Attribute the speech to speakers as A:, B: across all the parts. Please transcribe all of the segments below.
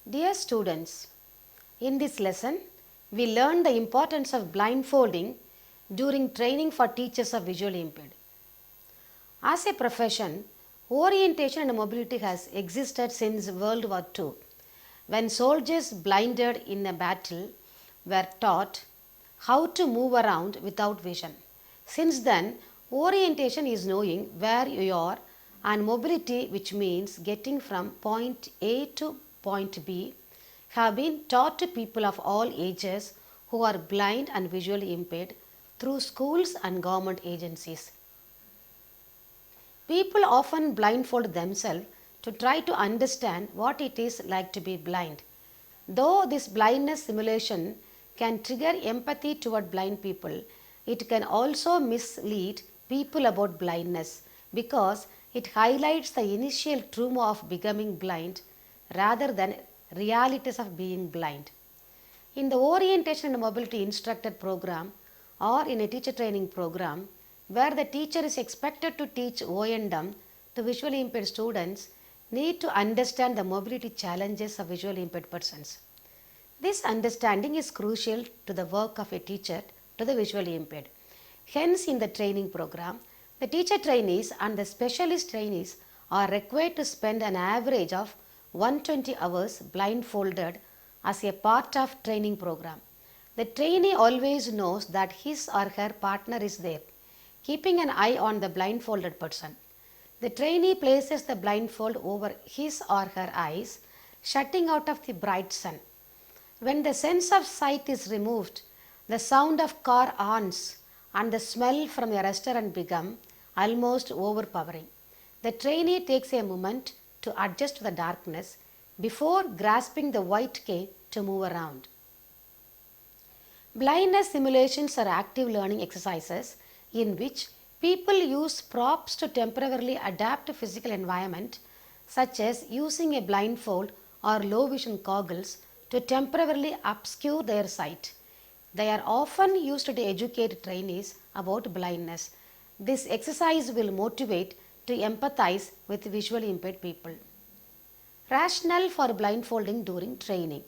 A: Dear students, in this lesson, we learn the importance of blindfolding during training for teachers of visually impaired. As a profession, orientation and mobility has existed since World War II, when soldiers blinded in a battle were taught how to move around without vision. Since then, orientation is knowing where you are, and mobility, which means getting from point A to point B, have been taught to people of all ages who are blind and visually impaired through schools and government agencies. People often blindfold themselves to try to understand what it is like to be blind. Though this blindness simulation can trigger empathy toward blind people, it can also mislead people about blindness because it highlights the initial trauma of becoming blind rather than realities of being blind. In the orientation and mobility instructor program or in a teacher training program where the teacher is expected to teach O&M to visually impaired students need to understand the mobility challenges of visually impaired persons. This understanding is crucial to the work of a teacher to the visually impaired. Hence, in the training program, the teacher trainees and the specialist trainees are required to spend an average of 120 hours blindfolded as a part of training program. The trainee always knows that his or her partner is there, keeping an eye on the blindfolded person. The trainee places the blindfold over his or her eyes, shutting out of the bright sun. When the sense of sight is removed, the sound of car horns and the smell from a restaurant become almost overpowering. The trainee takes a moment to adjust to the darkness before grasping the white cane to move around. Blindness simulations are active learning exercises in which people use props to temporarily adapt to physical environment, such as using a blindfold or low vision goggles to temporarily obscure their sight. They are often used to educate trainees about blindness. This exercise will motivate to empathize with visually impaired people. Rationale for blindfolding during training.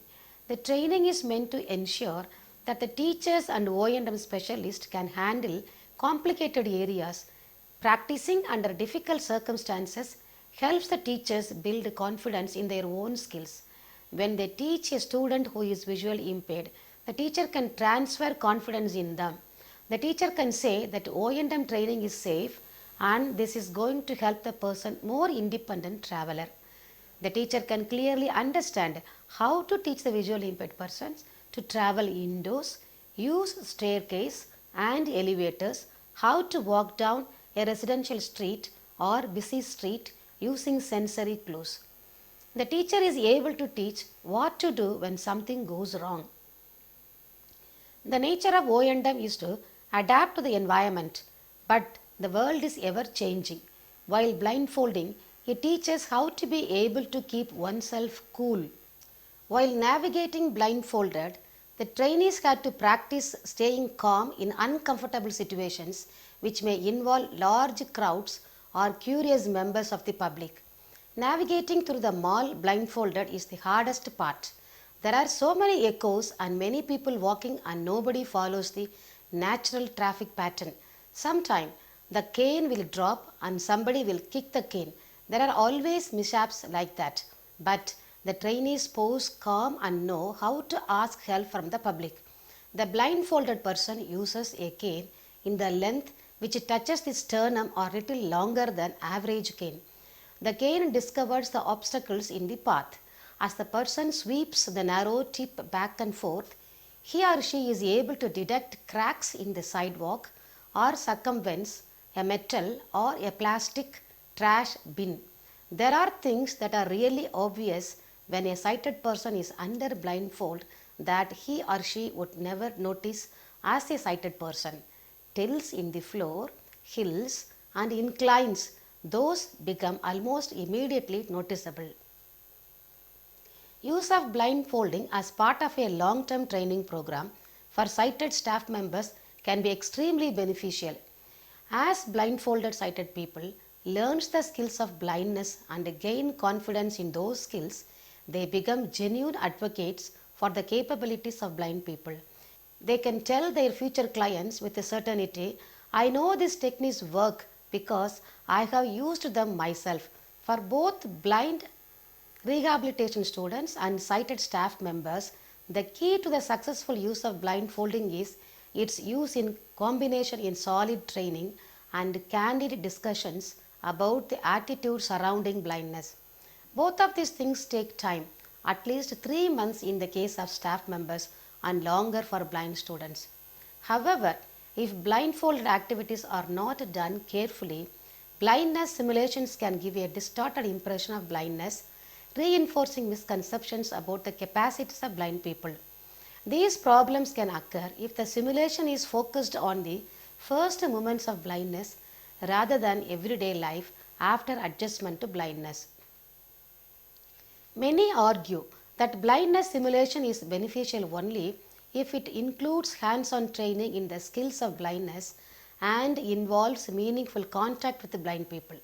A: The training is meant to ensure that the teachers and O&M specialists can handle complicated areas. Practicing under difficult circumstances helps the teachers build confidence in their own skills. When they teach a student who is visually impaired, the teacher can transfer confidence in them. The teacher can say that O&M training is safe and this is going to help the person more independent traveler. The teacher can clearly understand how to teach the visually impaired persons to travel indoors, use staircase and elevators, how to walk down a residential street or busy street using sensory clues. The teacher is able to teach what to do when something goes wrong. The nature of O&M is to adapt to the environment, but the world is ever changing. While blindfolding, it teaches how to be able to keep oneself cool. While navigating blindfolded, the trainees had to practice staying calm in uncomfortable situations which may involve large crowds or curious members of the public. Navigating through the mall blindfolded is the hardest part. There are so many echoes and many people walking and nobody follows the natural traffic pattern. Sometimes the cane will drop and somebody will kick the cane. There are always mishaps like that. But the trainees pose calm and know how to ask help from the public. The blindfolded person uses a cane in the length which touches the sternum or little longer than average cane. The cane discovers the obstacles in the path. As the person sweeps the narrow tip back and forth, he or she is able to detect cracks in the sidewalk or circumvents a metal or a plastic trash bin. There are things that are really obvious when a sighted person is under blindfold that he or she would never notice as a sighted person. Tilts in the floor, hills and inclines, those become almost immediately noticeable. Use of blindfolding as part of a long-term training program for sighted staff members can be extremely beneficial. As blindfolded sighted people learn the skills of blindness and gain confidence in those skills, they become genuine advocates for the capabilities of blind people. They can tell their future clients with a certainty, I know these techniques work because I have used them myself. For both blind rehabilitation students and sighted staff members, the key to the successful use of blindfolding is its use in combination in solid training and candid discussions about the attitude surrounding blindness. Both of these things take time, at least 3 months in the case of staff members and longer for blind students. However, if blindfolded activities are not done carefully, blindness simulations can give a distorted impression of blindness, reinforcing misconceptions about the capacities of blind people. These problems can occur if the simulation is focused on the first moments of blindness rather than everyday life after adjustment to blindness. Many argue that blindness simulation is beneficial only if it includes hands-on training in the skills of blindness and involves meaningful contact with the blind people.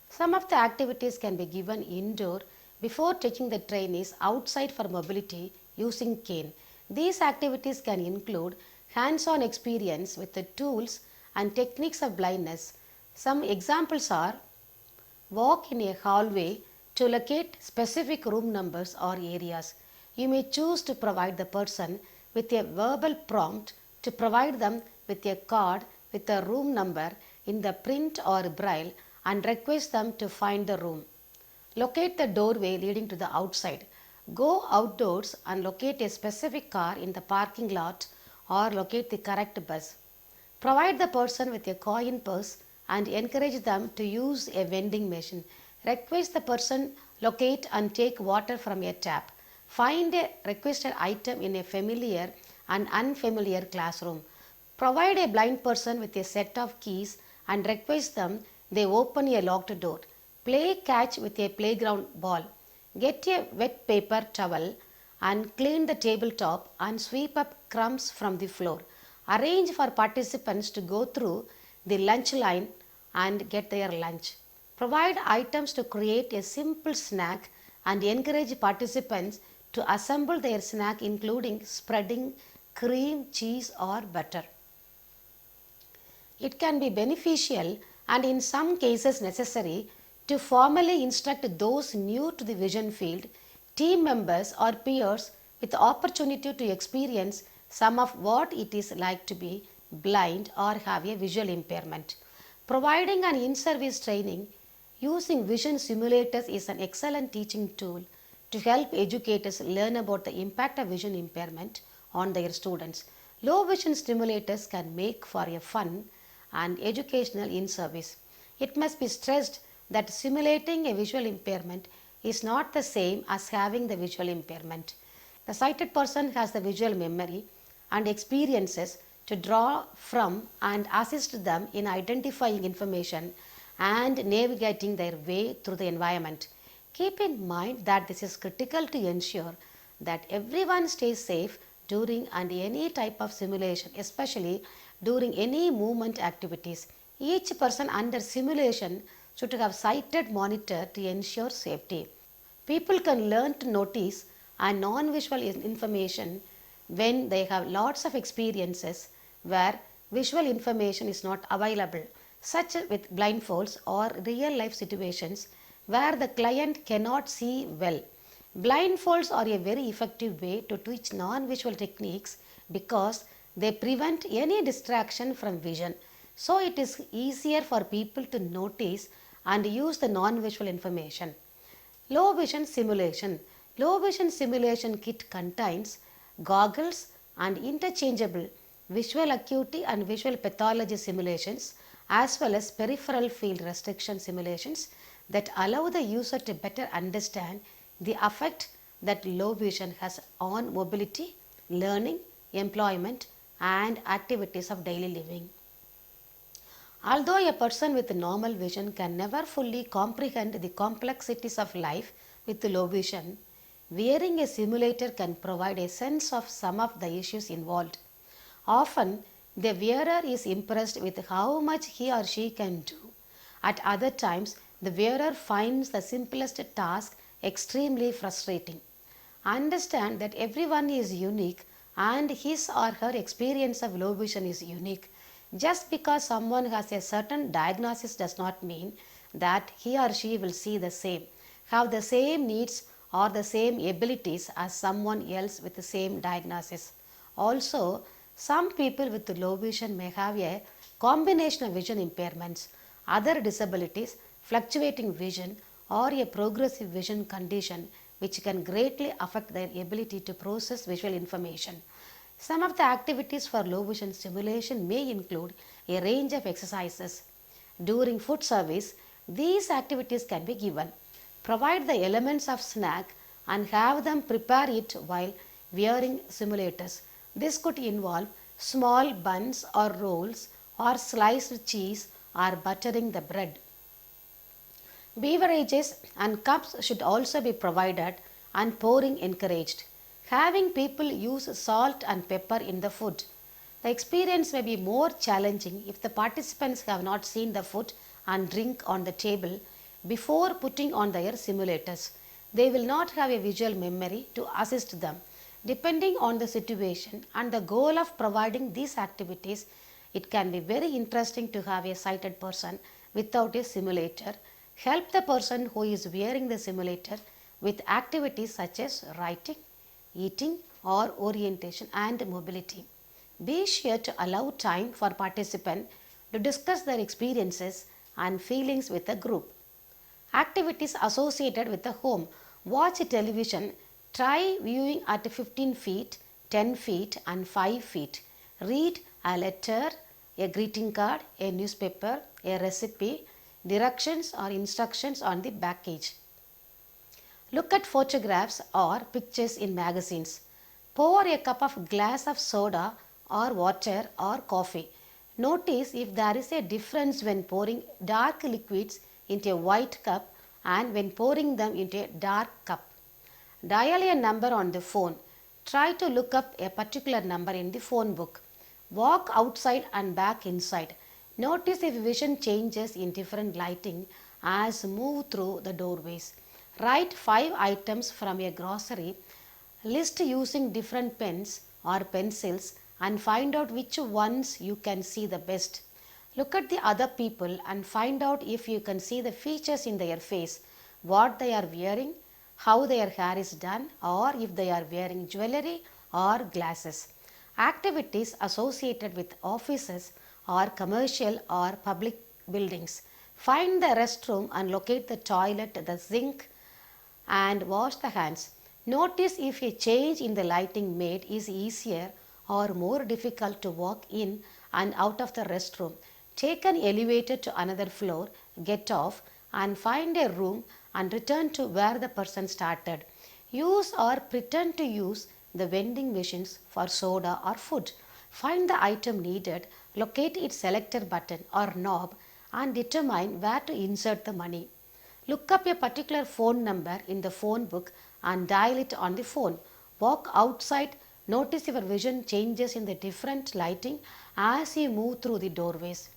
A: Some of the activities can be given indoor before taking the trainees outside for mobility using cane. These activities can include hands-on experience with the tools and techniques of blindness. Some examples are walk in a hallway to locate specific room numbers or areas. You may choose to provide the person with a verbal prompt to provide them with a card with a room number in the print or braille and request them to find the room. Locate the doorway leading to the outside. Go outdoors and locate a specific car in the parking lot or locate the correct bus. Provide the person with a coin purse and encourage them to use a vending machine. Request the person locate and take water from a tap. Find a requested item in a familiar and unfamiliar classroom. Provide a blind person with a set of keys and request them they open a locked door. Play catch with a playground ball. Get a wet paper towel and clean the tabletop and sweep up crumbs from the floor. Arrange for participants to go through the lunch line and get their lunch. Provide items to create a simple snack and encourage participants to assemble their snack, including spreading cream, cheese or butter. It can be beneficial and in some cases necessary to formally instruct those new to the vision field, team members or peers with the opportunity to experience some of what it is like to be blind or have a visual impairment. Providing an in-service training using vision simulators is an excellent teaching tool to help educators learn about the impact of vision impairment on their students. Low vision simulators can make for a fun and educational in-service. It must be stressed that simulating a visual impairment is not the same as having the visual impairment. The sighted person has the visual memory and experiences to draw from and assist them in identifying information and navigating their way through the environment. Keep in mind that this is critical to ensure that everyone stays safe during and any type of simulation, especially during any movement activities. Each person under simulation should have sighted monitor to ensure safety. People can learn to notice and non-visual information when they have lots of experiences where visual information is not available, such as with blindfolds or real life situations where the client cannot see well. Blindfolds are a very effective way to teach non-visual techniques because they prevent any distraction from vision. So it is easier for people to notice and use the non-visual information. Low vision simulation. Low vision simulation kit contains goggles and interchangeable visual acuity and visual pathology simulations as well as peripheral field restriction simulations that allow the user to better understand the effect that low vision has on mobility, learning, employment and activities of daily living. Although a person with normal vision can never fully comprehend the complexities of life with low vision, wearing a simulator can provide a sense of some of the issues involved. Often, the wearer is impressed with how much he or she can do. At other times, the wearer finds the simplest task extremely frustrating. Understand that everyone is unique and his or her experience of low vision is unique. Just because someone has a certain diagnosis does not mean that he or she will see the same, have the same needs or the same abilities as someone else with the same diagnosis. Also, some people with low vision may have a combination of vision impairments, other disabilities, fluctuating vision, or a progressive vision condition which can greatly affect their ability to process visual information. Some of the activities for low vision stimulation may include a range of exercises. During food service, these activities can be given. Provide the elements of snack and have them prepare it while wearing simulators. This could involve small buns or rolls or sliced cheese or buttering the bread. Beverages and cups should also be provided and pouring encouraged. Having people use salt and pepper in the food. The experience may be more challenging if the participants have not seen the food and drink on the table before putting on their simulators. They will not have a visual memory to assist them. Depending on the situation and the goal of providing these activities, it can be very interesting to have a sighted person without a simulator. Help the person who is wearing the simulator with activities such as writing, eating, or orientation and mobility. Be sure to allow time for participants to discuss their experiences and feelings with the group. Activities associated with the home. Watch television. Try viewing at 15 feet, 10 feet, and 5 feet. Read a letter, a greeting card, a newspaper, a recipe, directions or instructions on the package. Look at photographs or pictures in magazines. Pour a cup of glass of soda or water or coffee. Notice if there is a difference when pouring dark liquids into a white cup and when pouring them into a dark cup. Dial a number on the phone. Try to look up a particular number in the phone book. Walk outside and back inside. Notice if vision changes in different lighting as move through the doorways. Write 5 items from a grocery list using different pens or pencils and find out which ones you can see the best. Look at the other people and find out if you can see the features in their face, what they are wearing, how their hair is done, or if they are wearing jewelry or glasses. Activities associated with offices or commercial or public buildings. Find the restroom and locate the toilet, the sink, and wash the hands. Notice if a change in the lighting made is easier or more difficult to walk in and out of the restroom. Take an elevator to another floor, get off, and find a room and return to where the person started. Use or pretend to use the vending machines for soda or food. Find the item needed, locate its selector button or knob, and determine where to insert the money. Look up a particular phone number in the phone book and dial it on the phone. Walk outside. Notice your vision changes in the different lighting as you move through the doorways.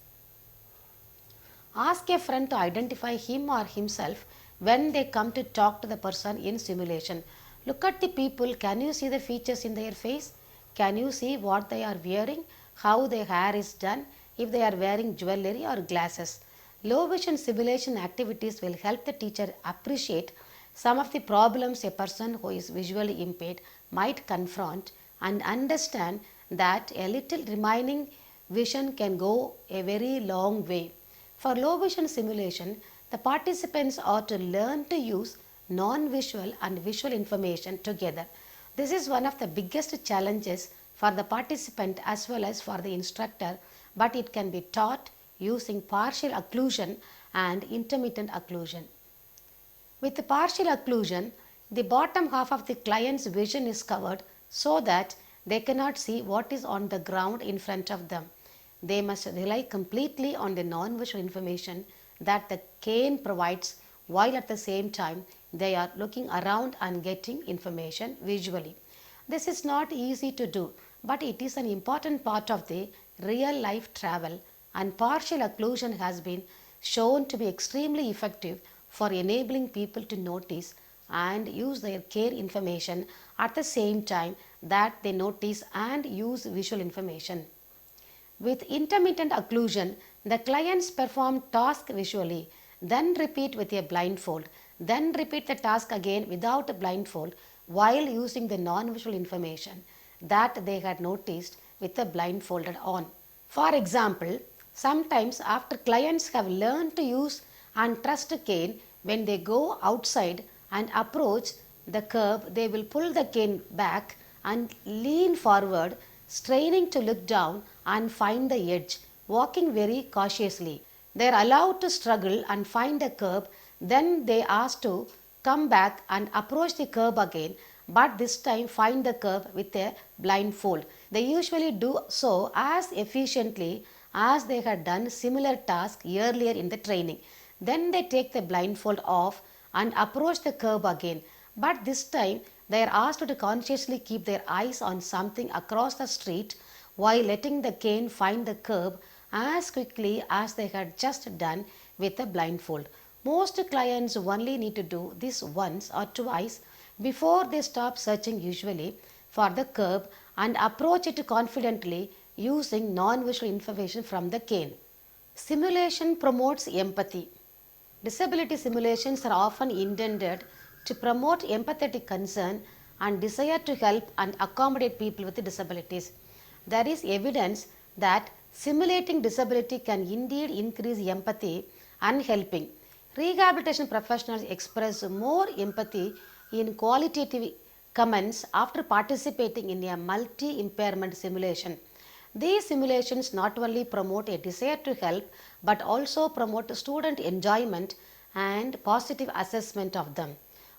A: Ask a friend to identify him or himself when they come to talk to the person in simulation. Look at the people. Can you see the features in their face? Can you see what they are wearing? How their hair is done? If they are wearing jewelry or glasses? Low vision simulation activities will help the teacher appreciate some of the problems a person who is visually impaired might confront and understand that a little remaining vision can go a very long way. For low vision simulation, the participants are to learn to use non-visual and visual information together. This is one of the biggest challenges for the participant as well as for the instructor, but it can be taught using partial occlusion and intermittent occlusion. With the partial occlusion, the bottom half of the client's vision is covered so that they cannot see what is on the ground in front of them. They must rely completely on the non-visual information that the cane provides, while at the same time they are looking around and getting information visually. This is not easy to do, but it is an important part of the real life travel, and partial occlusion has been shown to be extremely effective for enabling people to notice and use their care information at the same time that they notice and use visual information. With intermittent occlusion, the clients perform task visually, then repeat with a blindfold, then repeat the task again without a blindfold while using the non-visual information that they had noticed with the blindfolded on. For example, sometimes after clients have learned to use and trust a cane, when they go outside and approach the curb, they will pull the cane back and lean forward, straining to look down and find the edge, walking very cautiously. They are allowed to struggle and find a curb, then they ask to come back and approach the curb again, but this time find the curb with a blindfold. They usually do so as efficiently as they had done similar task earlier in the training. Then they take the blindfold off and approach the curb again, but this time they are asked to consciously keep their eyes on something across the street while letting the cane find the curb as quickly as they had just done with the blindfold. Most clients only need to do this once or twice before they stop searching usually for the curb and approach it confidently using non-visual information from the cane. Simulation promotes empathy. Disability simulations are often intended to promote empathetic concern and desire to help and accommodate people with disabilities. There is evidence that simulating disability can indeed increase empathy and helping. Rehabilitation professionals express more empathy in qualitative comments after participating in a multi-impairment simulation. These simulations not only promote a desire to help but also promote student enjoyment and positive assessment of them.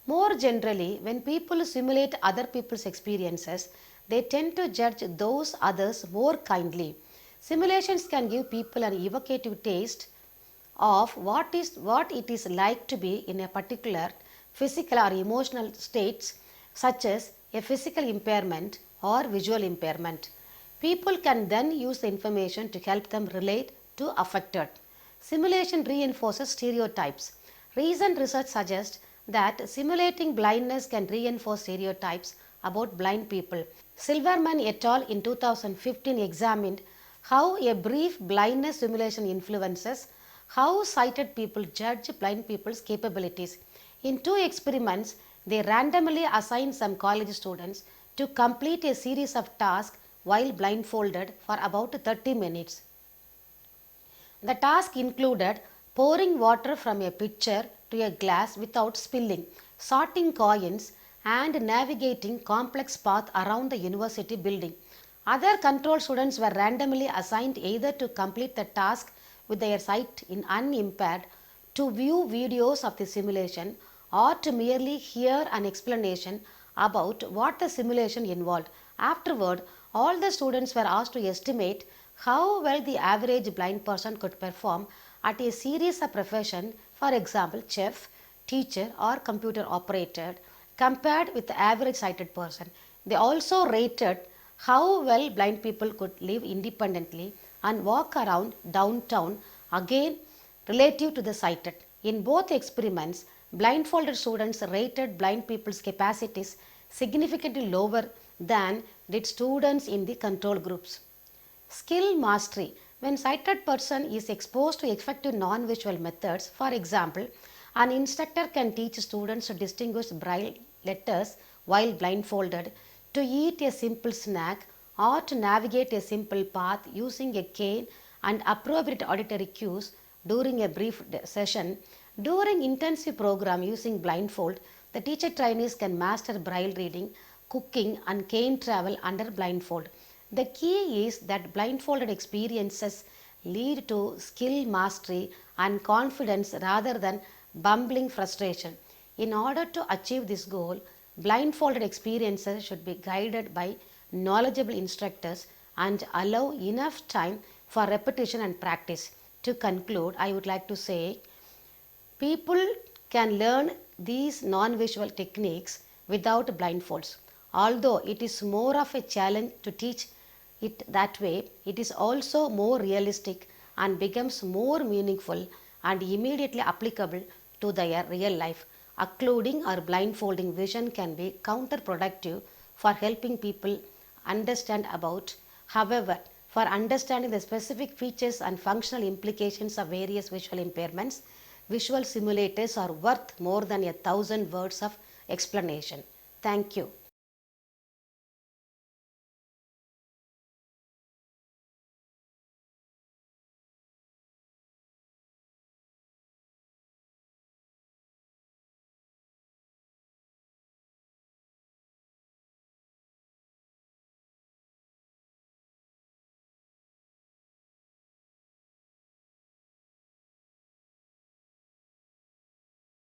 A: More generally, when people simulate other people's experiences, they tend to judge those others more kindly. Simulations can give people an evocative taste of what it is like to be in a particular physical or emotional states, such as a physical impairment or visual impairment. People can then use the information to help them relate to affected. Simulation reinforces stereotypes. Recent research suggests that simulating blindness can reinforce stereotypes about blind people. Silverman et al. In 2015 examined how a brief blindness simulation influences how sighted people judge blind people's capabilities. In two experiments, they randomly assigned some college students to complete a series of tasks while blindfolded for about 30 minutes. The task included pouring water from a pitcher to a glass without spilling, sorting coins, and navigating complex paths around the university building. Other control students were randomly assigned either to complete the task with their sight unimpaired, to view videos of the simulation, or to merely hear an explanation about what the simulation involved. Afterward, all the students were asked to estimate how well the average blind person could perform at a series of professions, for example, chef, teacher, or computer operator, compared with the average sighted person. They also rated how well blind people could live independently and walk around downtown, again relative to the sighted. In both experiments, blindfolded students rated blind people's capacities significantly lower than did students in the control groups. Skill mastery. When sighted person is exposed to effective non-visual methods, for example, an instructor can teach students to distinguish braille letters while blindfolded, to eat a simple snack, or to navigate a simple path using a cane and appropriate auditory cues during a brief session. During intensive program using blindfold, the teacher trainees can master braille reading, cooking, and cane travel under blindfold. The key is that blindfolded experiences lead to skill mastery and confidence rather than bumbling frustration. In order to achieve this goal, blindfolded experiences should be guided by knowledgeable instructors and allow enough time for repetition and practice. To conclude, I would like to say people can learn these non-visual techniques without blindfolds. Although it is more of a challenge to teach it that way, it is also more realistic and becomes more meaningful and immediately applicable to their real life. occluding or blindfolding vision can be counterproductive for helping people understand about. However, for understanding the specific features and functional implications of various visual impairments, visual simulators are worth more than 1,000 words of explanation. Thank you.